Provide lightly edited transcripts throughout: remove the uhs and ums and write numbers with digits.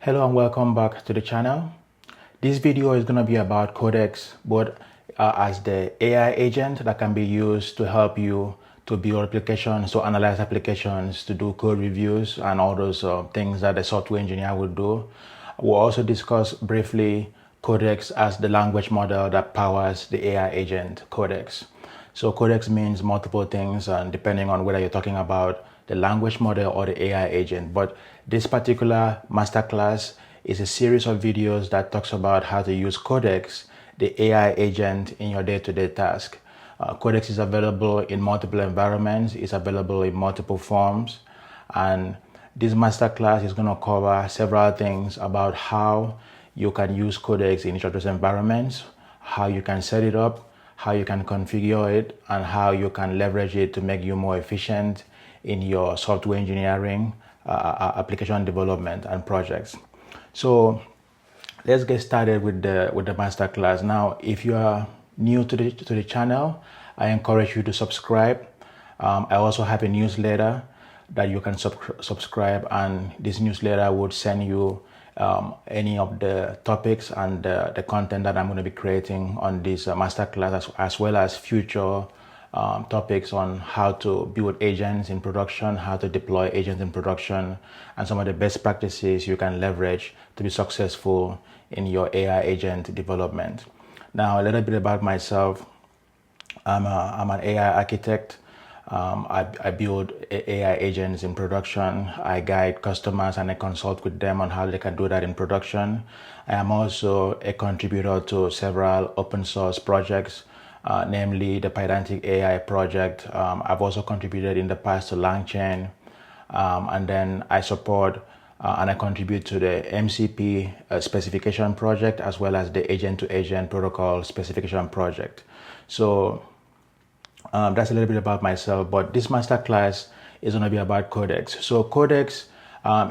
Hello and welcome back to the channel. This video is going to be about Codex, both as the AI agent that can be used to help you to build applications, to analyze applications, to do code reviews, and all those things that a software engineer would do. We'll also discuss briefly Codex as the language model that powers the AI agent, Codex. So Codex means multiple things, and depending on whether you're talking about the language model or the AI agent. But this particular masterclass is a series of videos that talks about how to use Codex, the AI agent, in your day-to-day task. Codex is available in multiple environments. It's available in multiple forms. And this masterclass is going to cover several things about how you can use Codex in each of those environments, how you can set it up, how you can configure it, and how you can leverage it to make you more efficient in your software engineering, application development, and projects. So let's get started with the masterclass. Now, if you are new to the channel, I encourage you to subscribe. I also have a newsletter that you can subscribe, and this newsletter would send you any of the topics and the content that I'm going to be creating on this masterclass, as well as future topics on how to build agents in production, how to deploy agents in production, and some of the best practices you can leverage to be successful in your AI agent development. Now, a little bit about myself. I'm an AI architect. I build AI agents in production. I guide customers and I consult with them on how they can do that in production. I am also a contributor to several open source projects, namely the Pydantic AI project. I've also contributed in the past to LangChain, and then I support and I contribute to the MCP specification project, as well as the agent-to-agent protocol specification project. So that's a little bit about myself, but this masterclass is going to be about Codex. So Codex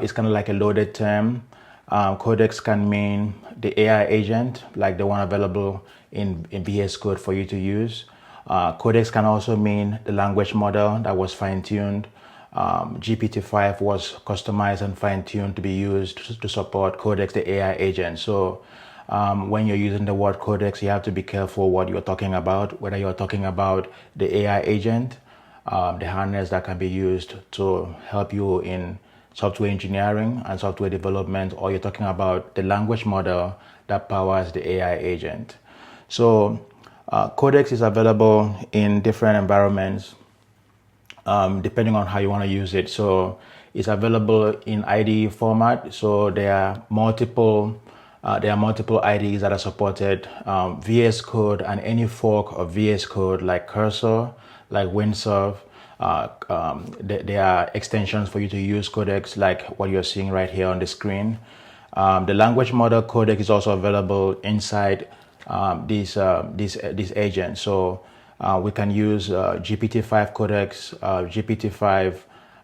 is kind of like a loaded term. Codex can mean the AI agent, like the one available in VS Code for you to use. Codex can also mean the language model that was fine-tuned. GPT-5 was customized and fine-tuned to be used to support Codex, the AI agent. So when you're using the word Codex, you have to be careful what you're talking about, whether you're talking about the AI agent, the harness that can be used to help you in software engineering and software development, or you're talking about the language model that powers the AI agent. So Codex is available in different environments, depending on how you want to use it. So it's available in IDE format. So there are multiple IDEs that are supported. VS Code and any fork of VS Code, like Cursor, like Windsurf. There are extensions for you to use Codex, like what you're seeing right here on the screen. The language model Codex is also available inside these agents. So we can use GPT-5 Codex, GPT-5,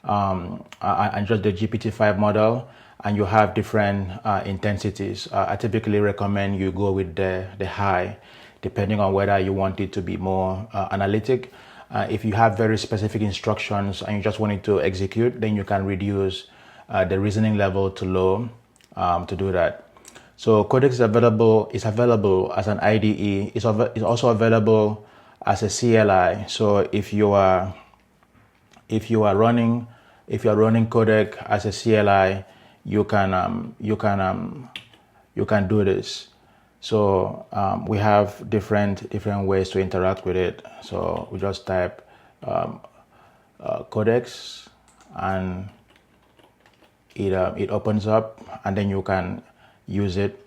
and just the GPT-5 model, and you have different intensities. I typically recommend you go with the high, depending on whether you want it to be more analytic. If you have very specific instructions and you just want it to execute, then you can reduce the reasoning level to low to do that. So Codex is available as an IDE. It's also available as a CLI. So if you are running Codex as a CLI, you can do this. So we have different ways to interact with it. So we just type Codex, and it opens up, and then you can use it.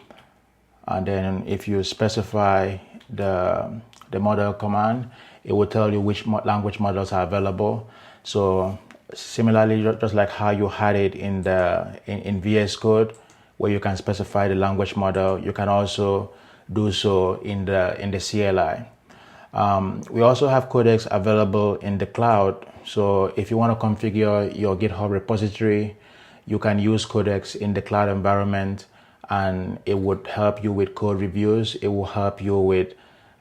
And then if you specify the model command, it will tell you which language models are available. So similarly, just like how you had it in VS Code, where you can specify the language model, you can also do so in the CLI. We also have Codex available in the cloud. So if you want to configure your GitHub repository, you can use Codex in the cloud environment, and it would help you with code reviews. It will help you with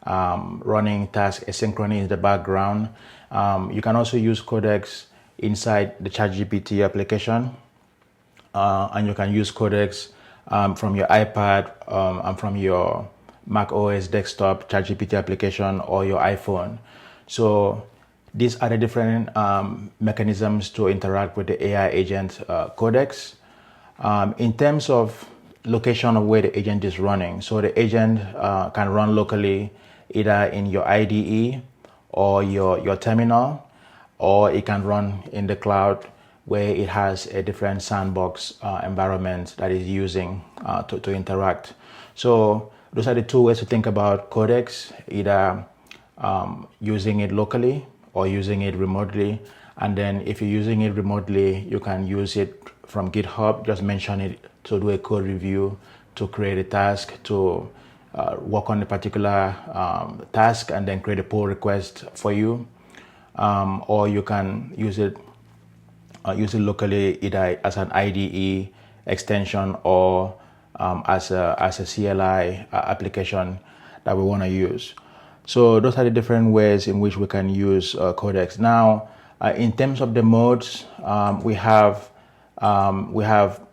running tasks asynchronously in the background. You can also use Codex inside the ChatGPT application, and you can use Codex from your iPad and from your Mac OS desktop ChatGPT application or your iPhone. So these are the different mechanisms to interact with the AI agent Codex. In terms of location of where the agent is running, so the agent can run locally either in your IDE or your terminal, or it can run in the cloud where it has a different sandbox environment that is using to interact. So those are the two ways to think about Codex, either using it locally or using it remotely. And then if you're using it remotely, you can use it from GitHub, just mention it to do a code review, to create a task, to work on a particular task and then create a pull request for you. Or you can use it locally either as an IDE extension or as a CLI application that we want to use. So those are the different ways in which we can use Codex. Now, in terms of the modes, we have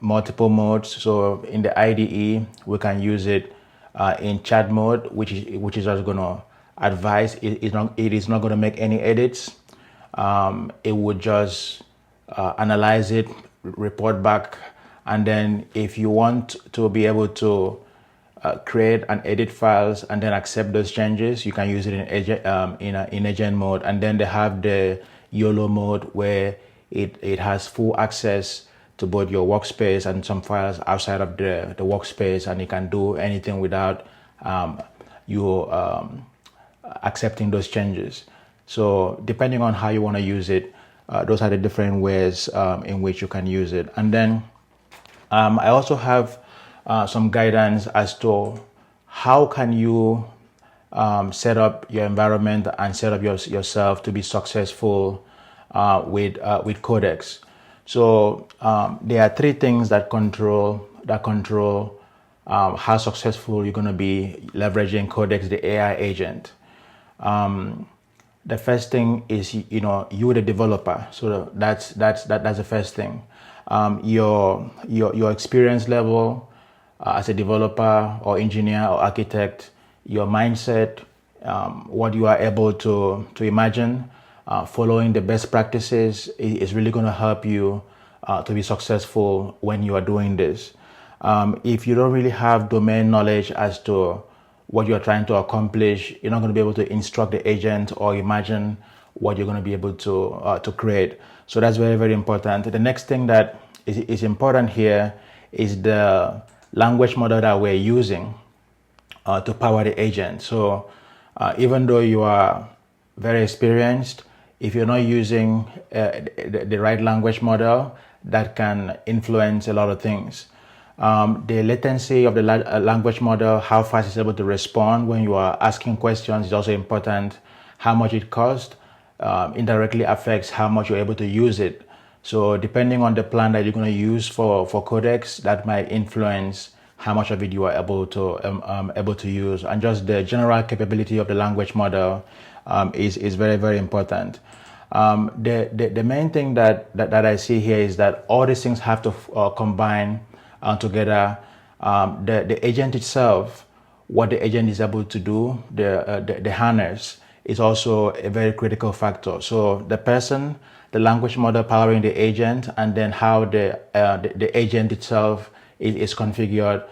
multiple modes. So in the IDE, we can use it in chat mode, which is just going to advise. It is not going to make any edits. It would just analyze it, report back, and then if you want to be able to create and edit files and then accept those changes, you can use it in agent mode. And then they have the YOLO mode where it has full access to both your workspace and some files outside of the workspace, and you can do anything without you accepting those changes. So depending on how you want to use it, those are the different ways in which you can use it. And then I also have some guidance as to how can you set up your environment and set up yourself to be successful with Codex. So there are three things that control how successful you're going to be leveraging Codex the AI agent. The first thing is, you the developer. So that's the first thing. Your experience level as a developer or engineer or architect, your mindset, what you are able to imagine, following the best practices is really going to help you to be successful when you are doing this. If you don't really have domain knowledge as to what you're trying to accomplish, you're not going to be able to instruct the agent or imagine what you're going to be able to create. So that's very, very important. The next thing that is important here is the language model that we're using to power the agent. So even though you are very experienced, if you're not using the right language model, that can influence a lot of things. The latency of the language model, how fast it's able to respond when you are asking questions, is also important. How much it costs indirectly affects how much you're able to use it. So depending on the plan that you're going to use for Codex, that might influence how much of it you are able to use. And just the general capability of the language model is very, very important. The main thing that I see here is that all these things have to combine together. The agent itself, what the agent is able to do, the harness is also a very critical factor. So the person, the language model powering the agent, and then how the agent itself is configured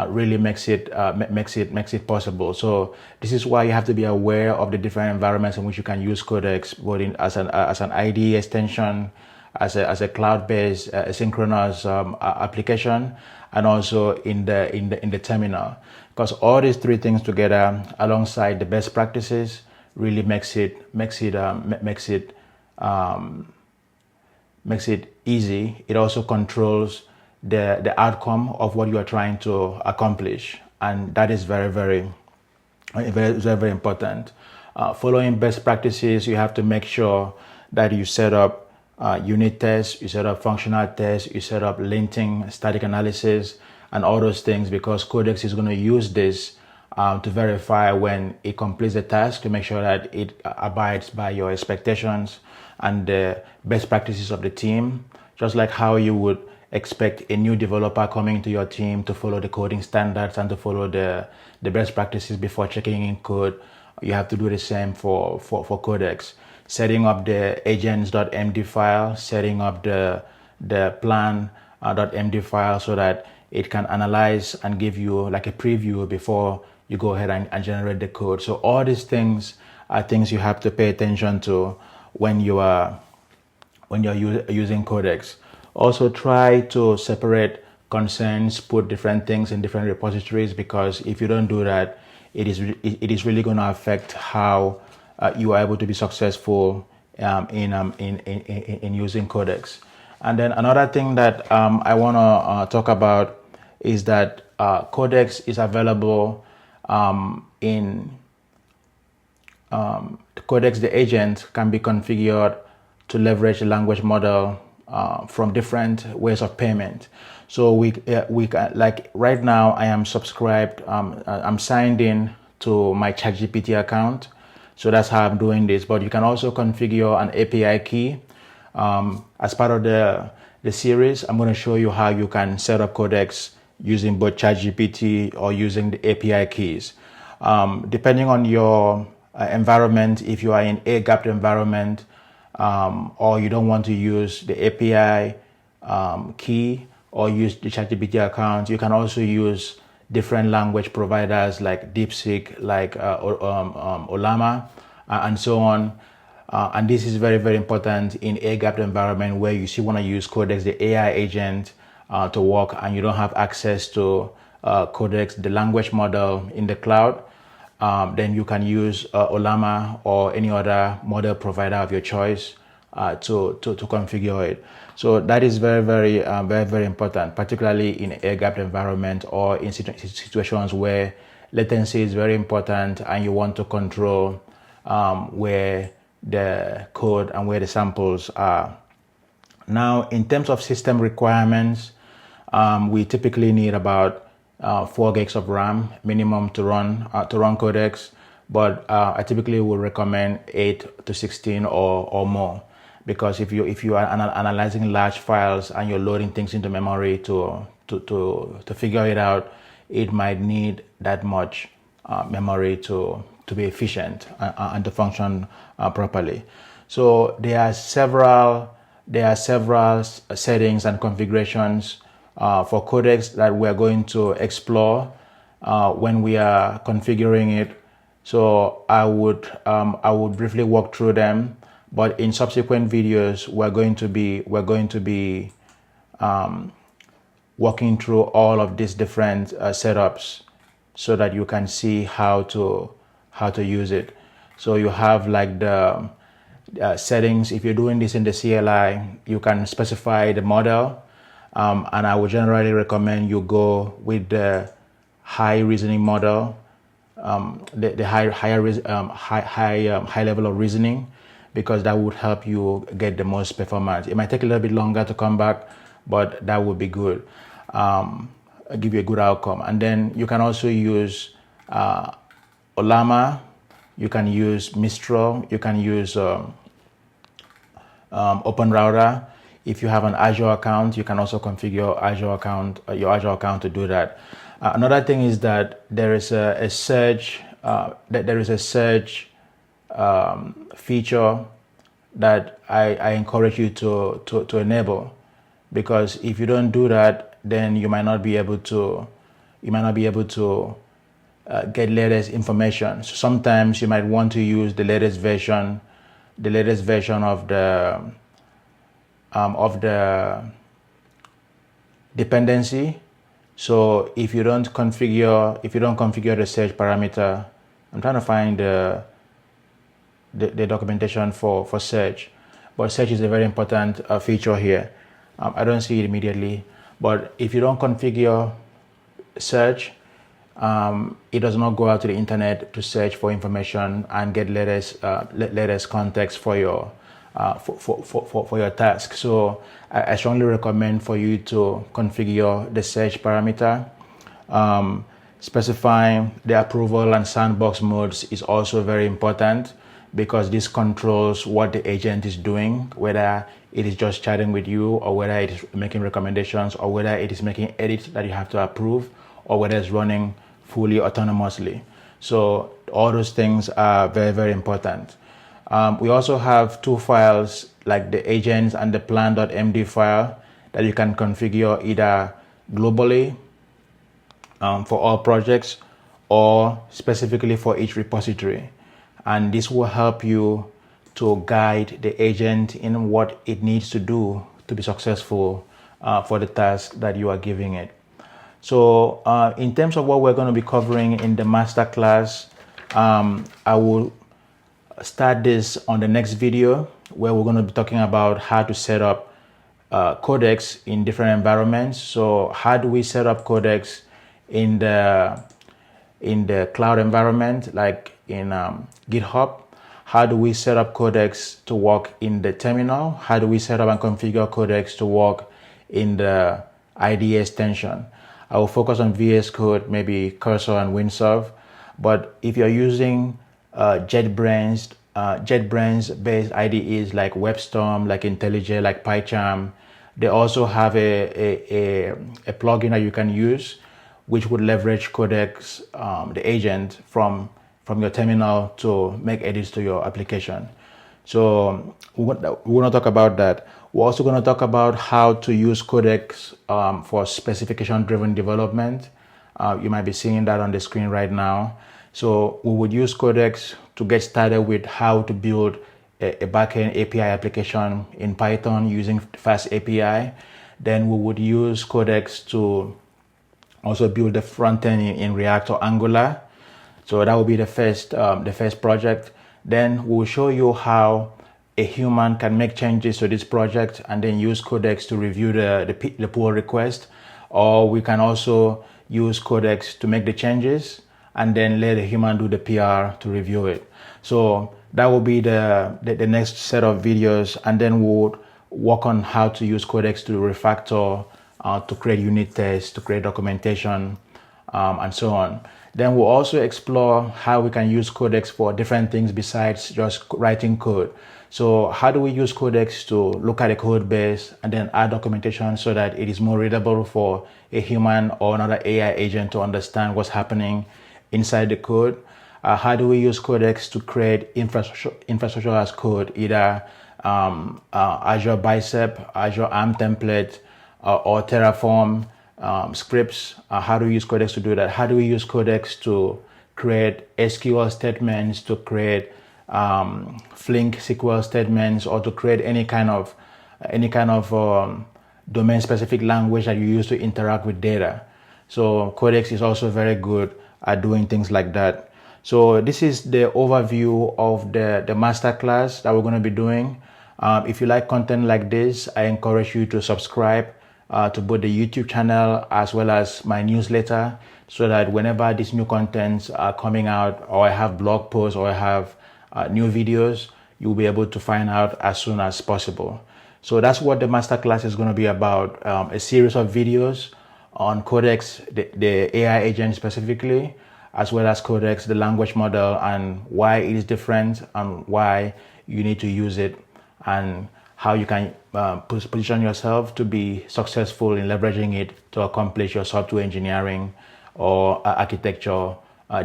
really makes it possible. So this is why you have to be aware of the different environments in which you can use Codex, both as an IDE extension, as a cloud-based asynchronous application, and also in the terminal. Because all these three things together, alongside the best practices, really makes it easy. It also controls the outcome of what you are trying to accomplish, and that is very, very important. Following best practices, you have to make sure that you set up unit tests, you set up functional tests, you set up linting, static analysis, and all those things, because Codex is going to use this to verify when it completes the task, to make sure that it abides by your expectations and the best practices of the team. Just like how you would expect a new developer coming to your team to follow the coding standards and to follow the best practices before checking in code. You have to do the same for Codex. Setting up the agents.md file, setting up the Plan.md file so that it can analyze and give you like a preview before you go ahead and generate the code. So all these things are things you have to pay attention to when you're using Codex. Also try to separate concerns, put different things in different repositories, because if you don't do that, it is really going to affect how you are able to be successful in using Codex. And then another thing that I want to talk about is that Codex is available in Codex the agent can be configured to leverage the language model from different ways of payment. So we can, like right now I am subscribed, I'm signed in to my ChatGPT account. So that's how I'm doing this. But you can also configure an API key. As part of the series, I'm going to show you how you can set up Codex using both ChatGPT or using the API keys. Depending on your environment, if you are in a gapped environment, or you don't want to use the API key or use the ChatGPT account, you can also use different language providers like DeepSeek, like Olama, and so on. And this is very, very important in a gapped environment where you still want to use Codex, the AI agent, to work, and you don't have access to Codex, the language model in the cloud. Then you can use Olama or any other model provider of your choice to configure it. So that is very, very important, particularly in a gapped environment or in situations where latency is very important and you want to control where the code and where the samples are. Now, in terms of system requirements, we typically need about 4 gigs of RAM minimum to run Codex, but I typically would recommend 8 to 16 or more, because if you are analyzing large files and you're loading things into memory to figure it out, it might need that much memory to be efficient and to function properly. So there are several settings and configurations for Codex that we are going to explore when we are configuring it. So I would briefly walk through them, but in subsequent videos we're going to be walking through all of these different setups so that you can see how to use it. So you have like the settings. If you're doing this in the CLI, you can specify the model, and I would generally recommend you go with the high reasoning model, the high level of reasoning, because that would help you get the most performance. It might take a little bit longer to come back, but that would be good. Give you a good outcome. And then you can also use Olama, you can use Mistral, you can use OpenRouter. If you have an Azure account, you can also configure your Azure account to do that. Another thing is that there is a search feature that I encourage you to enable, because if you don't do that, then you might not be able to get latest information. So sometimes you might want to use the latest version of the dependency. So if you don't configure the search parameter, I'm trying to find the documentation for search, but search is a very important feature here. I don't see it immediately, but if you don't configure search, it does not go out to the internet to search for information and get latest context for your task. So I strongly recommend for you to configure the search parameter. Specifying the approval and sandbox modes is also very important, because this controls what the agent is doing, whether it is just chatting with you, or whether it is making recommendations, or whether it is making edits that you have to approve, or whether it's running fully autonomously. So all those things are very, very important. We also have two files, like the agents and the Plan.md file, that you can configure either globally for all projects or specifically for each repository. And this will help you to guide the agent in what it needs to do to be successful for the task that you are giving it. So in terms of what we're going to be covering in the masterclass, I will start this on the next video, where we're going to be talking about how to set up Codex in different environments. So how do we set up Codex in the cloud environment, like in GitHub? How do we set up Codex to work in the terminal? How do we set up and configure Codex to work in the IDE extension? I will focus on VS Code, maybe Cursor and Windsurf. But if you're using JetBrains based IDEs like WebStorm, like IntelliJ, like PyCharm, they also have a plugin that you can use, which would leverage Codex, the agent, from your terminal to make edits to your application. So we're going to talk about that. We're also going to talk about how to use Codex for specification-driven development. You might be seeing that on the screen right now. So we would use Codex to get started with how to build a backend API application in Python using FastAPI. Then we would use Codex to also build the front end in React or Angular. So that will be the first project. Then we'll show you how a human can make changes to this project and then use Codex to review the pull request. Or we can also use Codex to make the changes and then let a human do the PR to review it. So that will be the next set of videos, and then we'll work on how to use Codex to refactor, to create unit tests, to create documentation, and so on. Then we'll also explore how we can use Codex for different things besides just writing code. So how do we use Codex to look at a code base and then add documentation so that it is more readable for a human or another AI agent to understand what's happening inside the code? How do we use Codex to create infrastructure as code, either Azure Bicep, Azure ARM template, or Terraform scripts? How do we use Codex to do that? How do we use Codex to create SQL statements, to create Flink SQL statements, or to create any kind of domain-specific language that you use to interact with data? So Codex is also very good at doing things like that. So this is the overview of the masterclass that we're going to be doing. If you like content like this, I encourage you to subscribe to both the YouTube channel as well as my newsletter, so that whenever these new contents are coming out, or I have blog posts, or I have new videos, you'll be able to find out as soon as possible. So that's what the masterclass is going to be about, a series of videos on Codex, the AI agent specifically, as well as Codex, the language model, and why it is different and why you need to use it, and how you can position yourself to be successful in leveraging it to accomplish your software engineering or architecture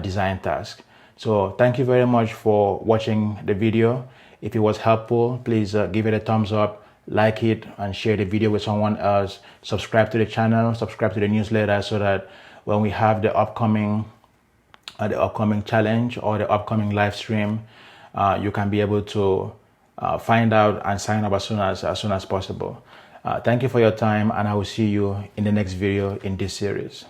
design task. So thank you very much for watching the video. If it was helpful, please give it a thumbs up, like it, and share the video with someone else. Subscribe to the channel, subscribe to the newsletter, so that when we have the upcoming challenge or the upcoming live stream, you can be able to find out and sign up as soon as possible. Thank you for your time, and I will see you in the next video in this series.